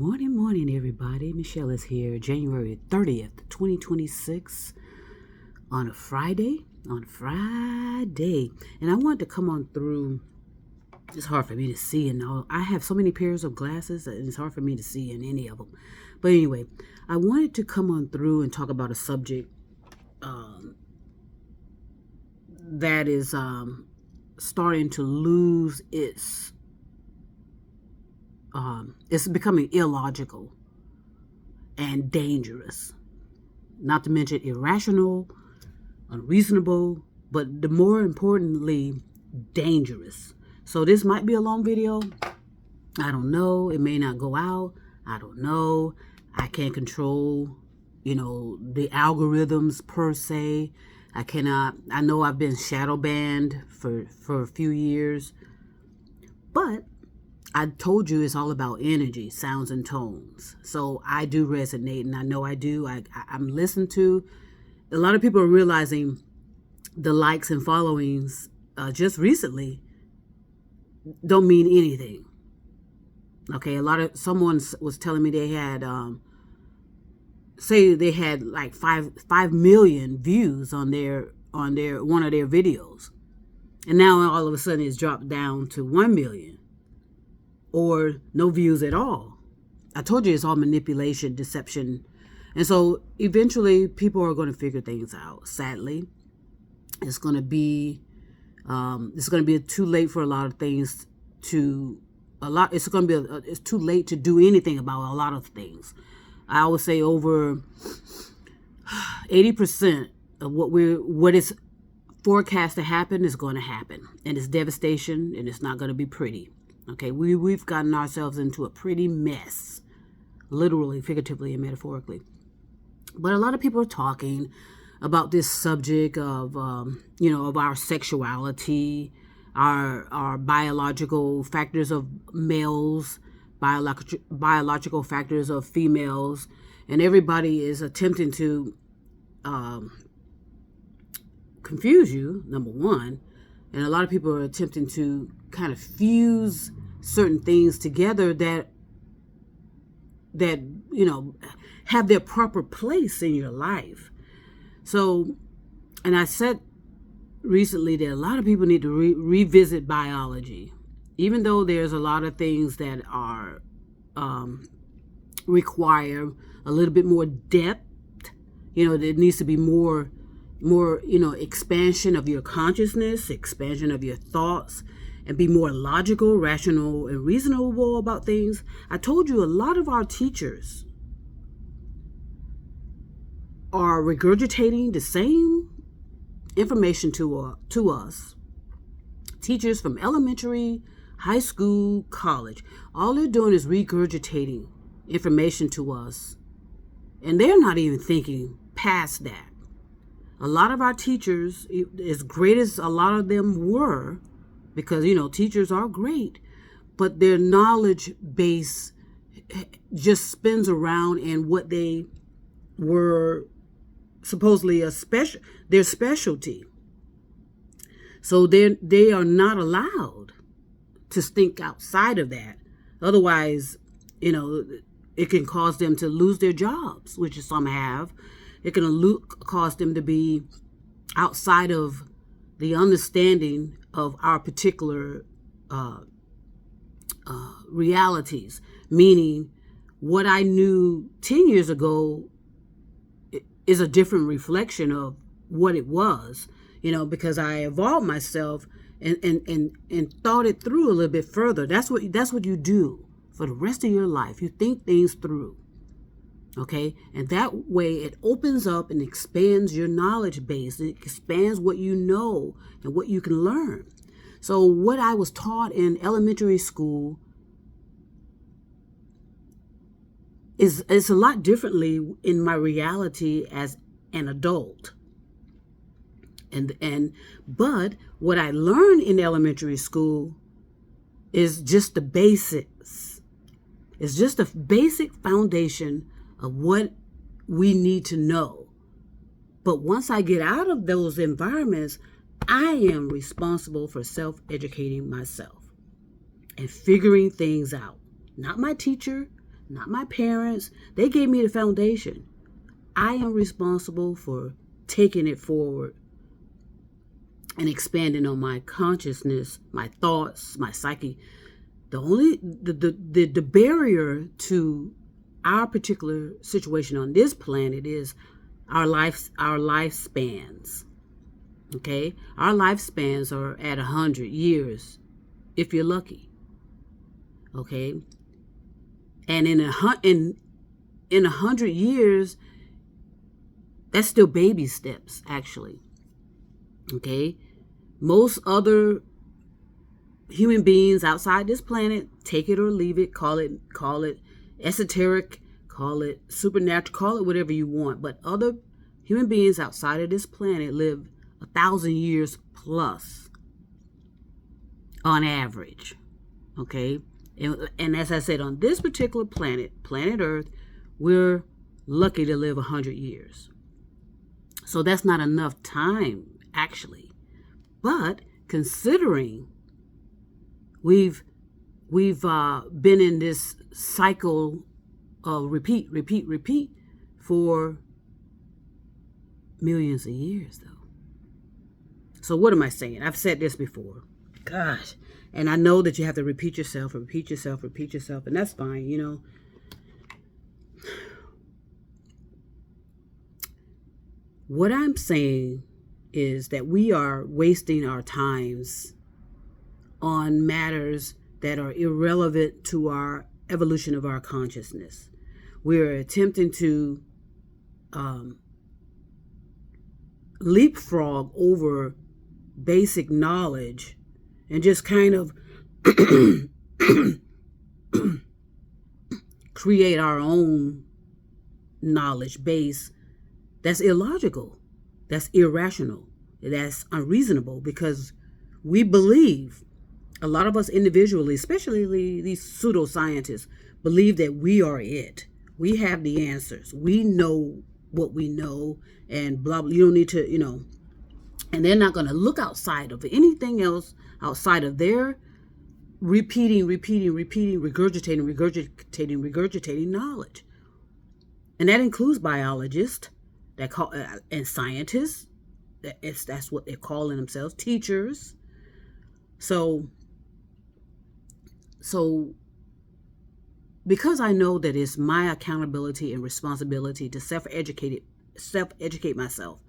Morning, everybody. Michelle is here, January 30th, 2026, on a Friday. And I wanted to come on through. It's hard for me to see, and I have so many pairs of glasses, and it's hard for me to see in any of them. But anyway, I wanted to come on through and talk about a subject that is starting to lose it's becoming illogical and dangerous, not to mention irrational, unreasonable, but the more importantly, dangerous. So this might be a long video. I don't know. It may not go out. I don't know. I can't control, the algorithms per se. I know I've been shadow banned for a few years, but I told you it's all about energy, sounds, and tones. So I do resonate, and I know I do. I'm listened to. A lot of people are realizing the likes and followings just recently don't mean anything. Okay, someone was telling me they had, say they had like 5 million views on one of their videos, and now all of a sudden it's dropped down to 1 million. Or no views at all. I told you it's all manipulation, deception. And so eventually people are going to figure things out. Sadly, it's going to be too late for a lot of things it's too late to do anything about a lot of things. I would say over 80% of what is forecast to happen is going to happen. And it's devastation, and it's not going to be pretty. Okay, we've gotten ourselves into a pretty mess, literally, figuratively, and metaphorically. But a lot of people are talking about this subject of, of our sexuality, our biological factors of males, biological factors of females, and everybody is attempting to confuse you, number one. And a lot of people are attempting to kind of fuse certain things together that have their proper place in your life. So, and I said recently that a lot of people need to revisit biology, even though there's a lot of things that are require a little bit more depth. There needs to be more expansion of your consciousness, expansion of your thoughts, and be more logical, rational, and reasonable about things. I told you a lot of our teachers are regurgitating the same information to us. Teachers from elementary, high school, college, all they're doing is regurgitating information to us, and they're not even thinking past that. A lot of our teachers, as great as a lot of them were, because, teachers are great, but their knowledge base just spins around in what they were supposedly their specialty. So they are not allowed to think outside of that. Otherwise, it can cause them to lose their jobs, which some have. It can cause them to be outside of the understanding of our particular realities. Meaning, what I knew 10 years ago is a different reflection of what it was, because I evolved myself and thought it through a little bit further. That's what you do for the rest of your life. You think things through. Okay, and that way it opens up and expands your knowledge base. It expands what you know and what you can learn. So what I was taught in elementary school is a lot differently in my reality as an adult. But what I learned in elementary school is just the basics. It's just a basic foundation of what we need to know. But once I get out of those environments, I am responsible for self-educating myself and figuring things out. Not my teacher, not my parents. They gave me the foundation. I am responsible for taking it forward and expanding on my consciousness, my thoughts, my psyche. The barrier to our particular situation on this planet is our lifespans. Okay, our lifespans are at 100 years, if you're lucky. Okay, and in 100 years, that's still baby steps, actually. Okay, most other human beings outside this planet, take it or leave it, call it esoteric, call it supernatural, call it whatever you want. But other human beings outside of this planet live 1,000 years plus on average. Okay, and as I said, on this particular planet Earth, we're lucky to live 100 years. So that's not enough time, actually. But considering we've been in this cycle of repeat for millions of years, though. So what am I saying? I've said this before. Gosh. And I know that you have to repeat yourself, and that's fine, you know. What I'm saying is that we are wasting our times on matters that are irrelevant to our evolution of our consciousness. We're attempting to leapfrog over basic knowledge and just kind of create our own knowledge base that's illogical, that's irrational, that's unreasonable, because we believe, a lot of us individually, especially these pseudoscientists, believe that we are it. We have the answers. We know what we know, and blah, blah. You don't need to, and they're not going to look outside of anything else outside of their repeating, regurgitating knowledge. And that includes biologists and scientists. That's what they're calling themselves, teachers. So because I know that it's my accountability and responsibility to self-educate myself,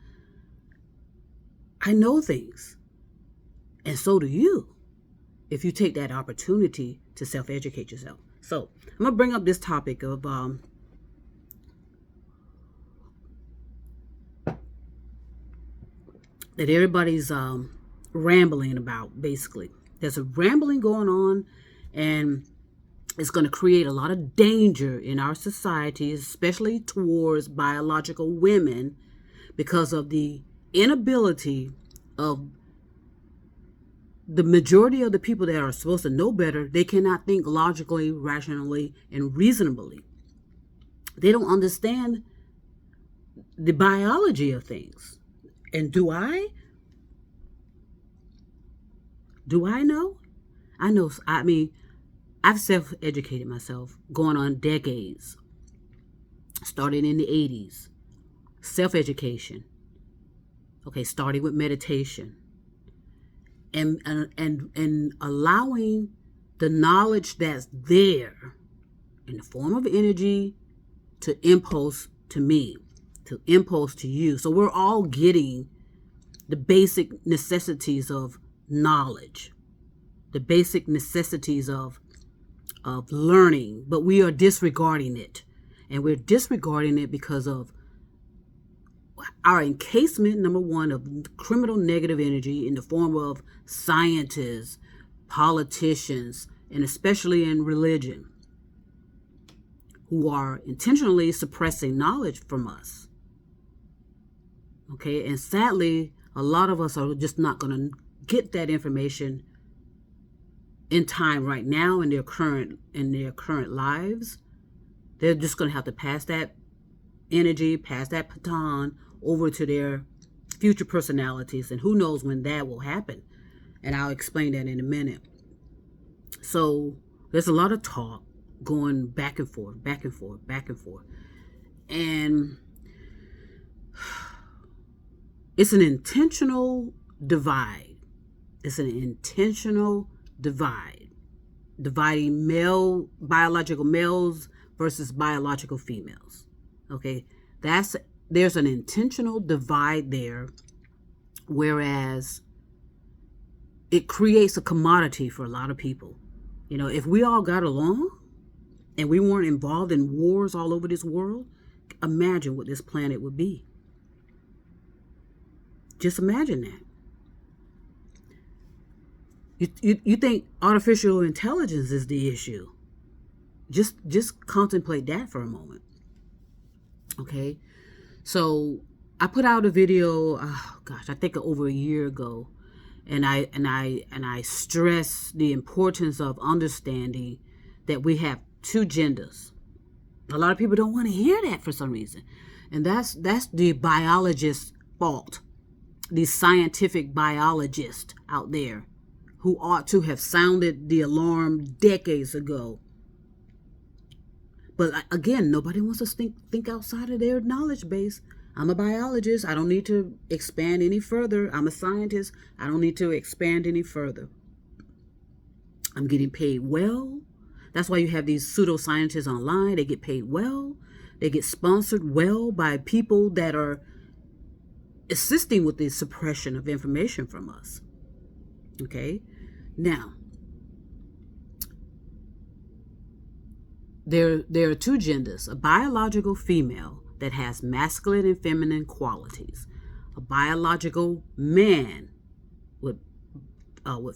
I know things. And so do you, if you take that opportunity to self-educate yourself. So I'm going to bring up this topic of that everybody's rambling about, basically. There's a rambling going on, and it's going to create a lot of danger in our society, especially towards biological women, because of the inability of the majority of the people that are supposed to know better. They cannot think logically, rationally, and reasonably. They don't understand the biology of things. And do I? Do I know? I know. I mean, I've self-educated myself going on decades, starting in the 80s. Self-education. Okay, starting with meditation. And allowing the knowledge that's there in the form of energy to impulse to me, to impulse to you. So we're all getting the basic necessities of knowledge, the basic necessities of learning, but we are disregarding it. And we're disregarding it because of our encasement, number one, of criminal negative energy in the form of scientists, politicians, and especially in religion, who are intentionally suppressing knowledge from us. Okay, and sadly, a lot of us are just not going to get that information in time right now in their current lives. They're just going to have to pass that energy, pass that baton over to their future personalities, and who knows when that will happen. And I'll explain that in a minute. So there's a lot of talk going back and forth, back and forth, back and forth. And it's an intentional divide. It's an intentional divide. Dividing biological males versus biological females. Okay? There's an intentional divide there, whereas it creates a commodity for a lot of people. You know, if we all got along and we weren't involved in wars all over this world, imagine what this planet would be. Just imagine that. You think artificial intelligence is the issue? Just contemplate that for a moment. Okay? So I put out a video, I think over a year ago, and I stress the importance of understanding that we have two genders. A lot of people don't want to hear that for some reason, and that's the biologist's fault. These scientific biologists out there who ought to have sounded the alarm decades ago. But again, nobody wants to think outside of their knowledge base. I'm a biologist. I don't need to expand any further. I'm a scientist. I don't need to expand any further. I'm getting paid well. That's why you have these pseudoscientists online. They get paid well. They get sponsored well by people that are assisting with the suppression of information from us. Okay? Now, there are two genders: a biological female that has masculine and feminine qualities, a biological man with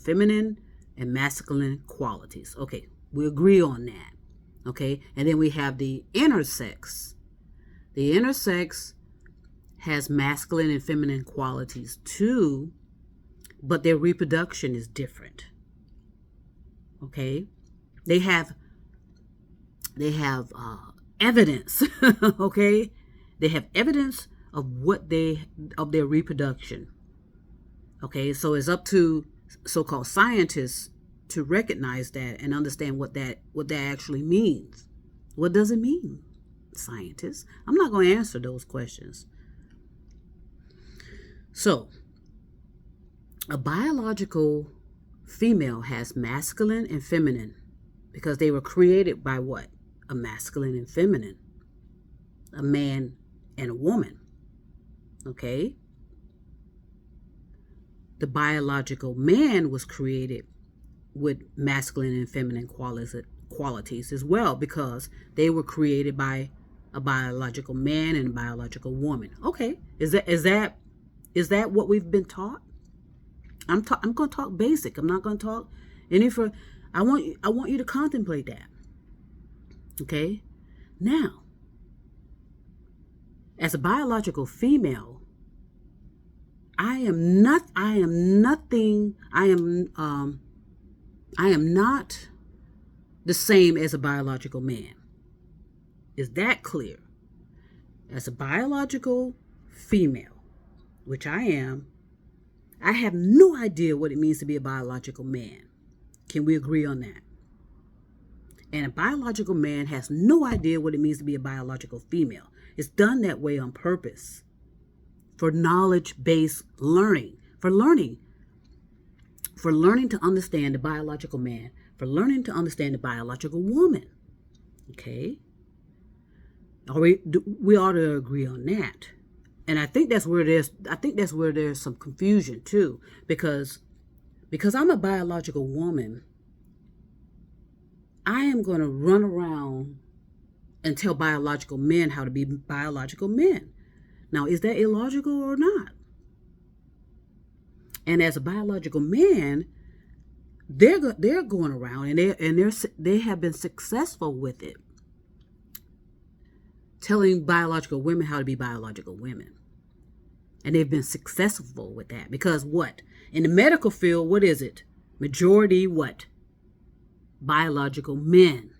feminine and masculine qualities. Okay, we agree on that. Okay, and then we have the intersex. The intersex has masculine and feminine qualities too, but their reproduction is different. Okay, they have evidence. Okay, they have evidence of their reproduction. Okay, so it's up to so-called scientists to recognize that and understand what that actually means. What does it mean, scientists? I'm not going to answer those questions. So, a biological female has masculine and feminine because they were created by what? A masculine and feminine, a man and a woman. Okay? The biological man was created with masculine and feminine qualities as well, because they were created by a biological man and a biological woman. Okay, is that what we've been taught? I'm going to talk basic. I'm not going to talk any for. I want you to contemplate that. Okay, now, as a biological female, I am not the same as a biological man. Is that clear? As a biological female, which I am, I have no idea what it means to be a biological man. Can we agree on that? And a biological man has no idea what it means to be a biological female. It's done that way on purpose. For knowledge-based learning. For learning to understand the biological man. For learning to understand the biological woman. Okay? We ought to agree on that. And I think that's where there's some confusion too. Because I'm a biological woman, I am going to run around and tell biological men how to be biological men. Now, is that illogical or not? And as a biological man, they're going around and they have been successful with it, telling biological women how to be biological women. And they've been successful with that because what? In the medical field, what is it? Majority what? Biological men.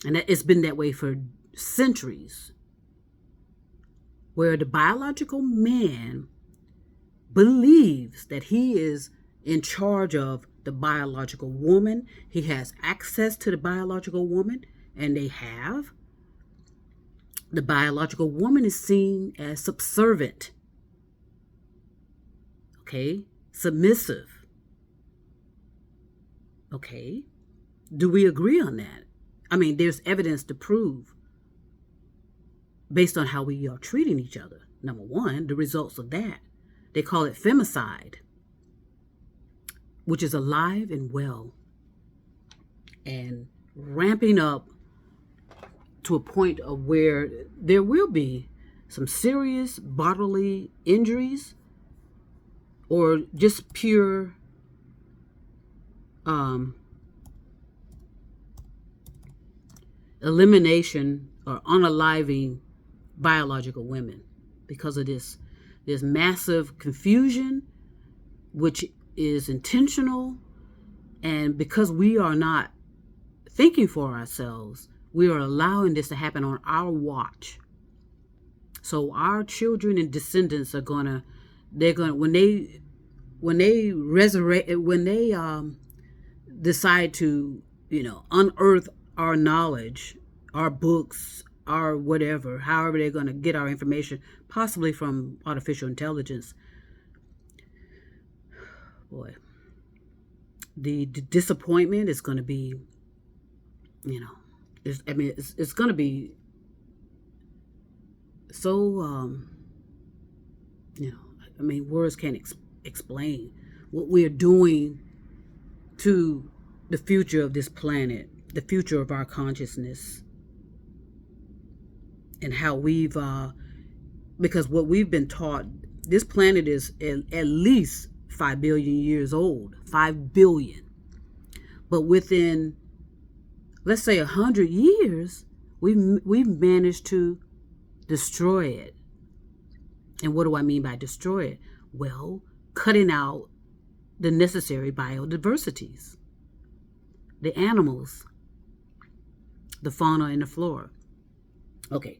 And it's been that way for centuries, where the biological man believes that he is in charge of the biological woman. He has access to the biological woman, and they have. The biological woman is seen as subservient, okay? Submissive, okay? Do we agree on that? I mean, there's evidence to prove based on how we are treating each other. Number one, the results of that. They call it femicide, which is alive and well and ramping up to a point of where there will be some serious bodily injuries or just pure elimination or unaliving biological women because of this massive confusion, which is intentional, and because we are not thinking for ourselves, we are allowing this to happen on our watch. So our children and descendants are gonna when they decide to unearth our knowledge, our books, our whatever, however they're going to get our information, possibly from artificial intelligence. Boy, the disappointment is going to be, it's going to be so, words can't explain what we're doing to the future of this planet, the future of our consciousness, and how we've, because what we've been taught, this planet is at least 5 billion years old, 5 billion. But within, let's say 100 years, we've managed to destroy it. And what do I mean by destroy it? Well, cutting out the necessary biodiversities, the animals, the fauna and the flora. Okay,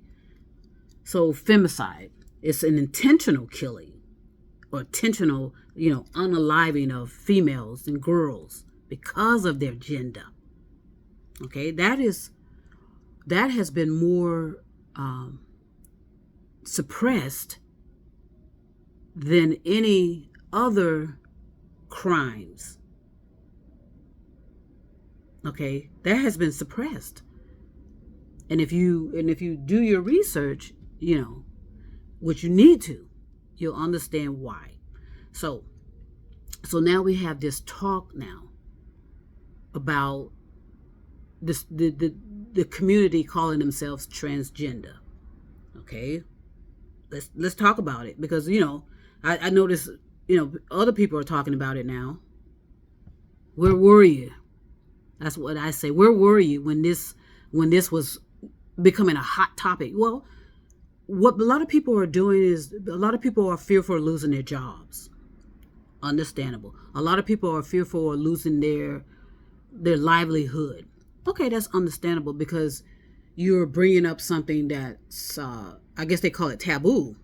so femicide, it's an intentional killing or intentional, unaliving of females and girls because of their gender. Okay, that has been more suppressed than any other crimes. Okay, that has been suppressed. And if you do your research, which you need to, you'll understand why. So now we have this talk now about this the community calling themselves transgender. Okay, let's talk about it, because I notice other people are talking about it now. Where were you? That's what I say. Where were you when this was becoming a hot topic? Well, what a lot of people are doing is, a lot of people are fearful of losing their jobs. Understandable. A lot of people are fearful of losing their livelihood. Okay, that's understandable, because you're bringing up something that's, I guess they call it taboo.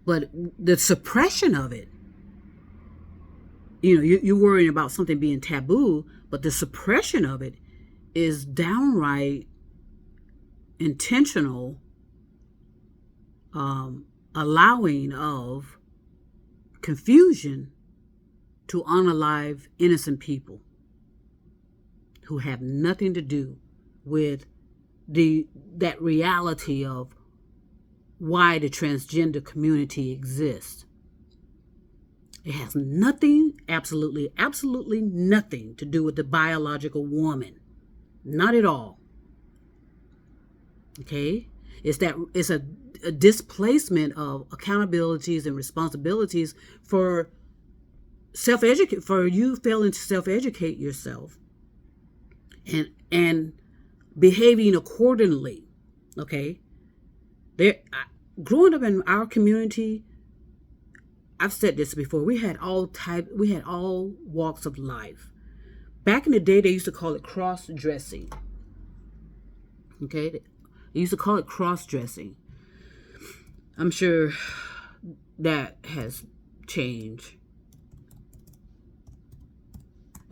But the suppression of it, you're worrying about something being taboo, but the suppression of it is downright intentional allowing of confusion to unalive innocent people who have nothing to do with that reality of why the transgender community exists. It has nothing, absolutely nothing to do with the biological woman. Not at all. Okay? It's a displacement of accountabilities and responsibilities for you failing to self-educate yourself and behaving accordingly. Okay? Growing up in our community, I've said this before, we had all walks of life. Back in the day, they used to call it cross-dressing. Okay? They used to call it cross-dressing. I'm sure that has changed.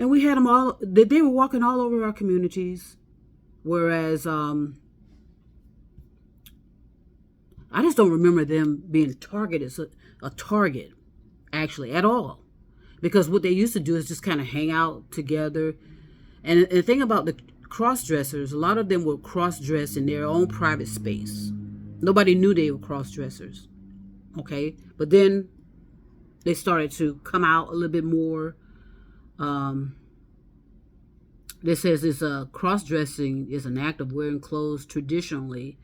And we had them all, they were walking all over our communities. Whereas I just don't remember them being targeted as a target, actually, at all. Because what they used to do is just kind of hang out together. And the thing about the cross-dressers, a lot of them were cross-dressed in their own private space. Nobody knew they were cross-dressers. Okay? But then they started to come out a little bit more. This says it's cross-dressing is an act of wearing clothes traditionally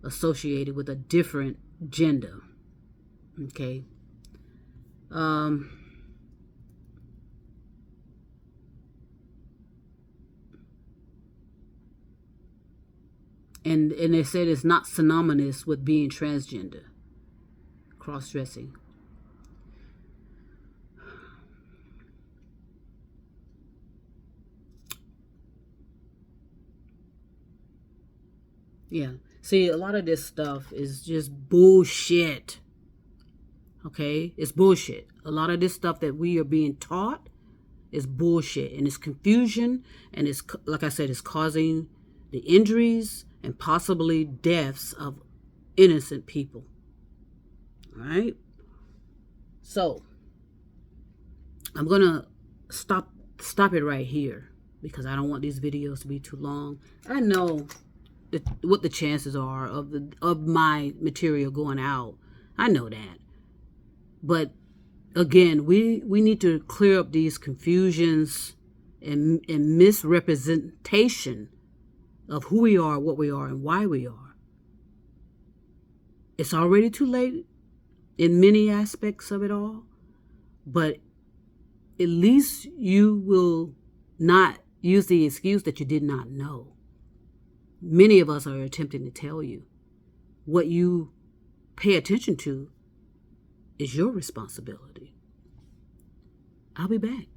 associated with a different gender. Okay. And they said it's not synonymous with being transgender. Cross-dressing. Yeah. See, a lot of this stuff is just bullshit. Okay? It's bullshit. A lot of this stuff that we are being taught is bullshit. And it's confusion. And it's, like I said, it's causing the injuries and possibly deaths of innocent people. All right? So, I'm going to stop it right here because I don't want these videos to be too long. I know what the chances are of my material going out. I know that. But again, we need to clear up these confusions and misrepresentation of who we are, what we are, and why we are. It's already too late in many aspects of it all, but at least you will not use the excuse that you did not know. Many of us are attempting to tell you what you pay attention to is your responsibility. I'll be back.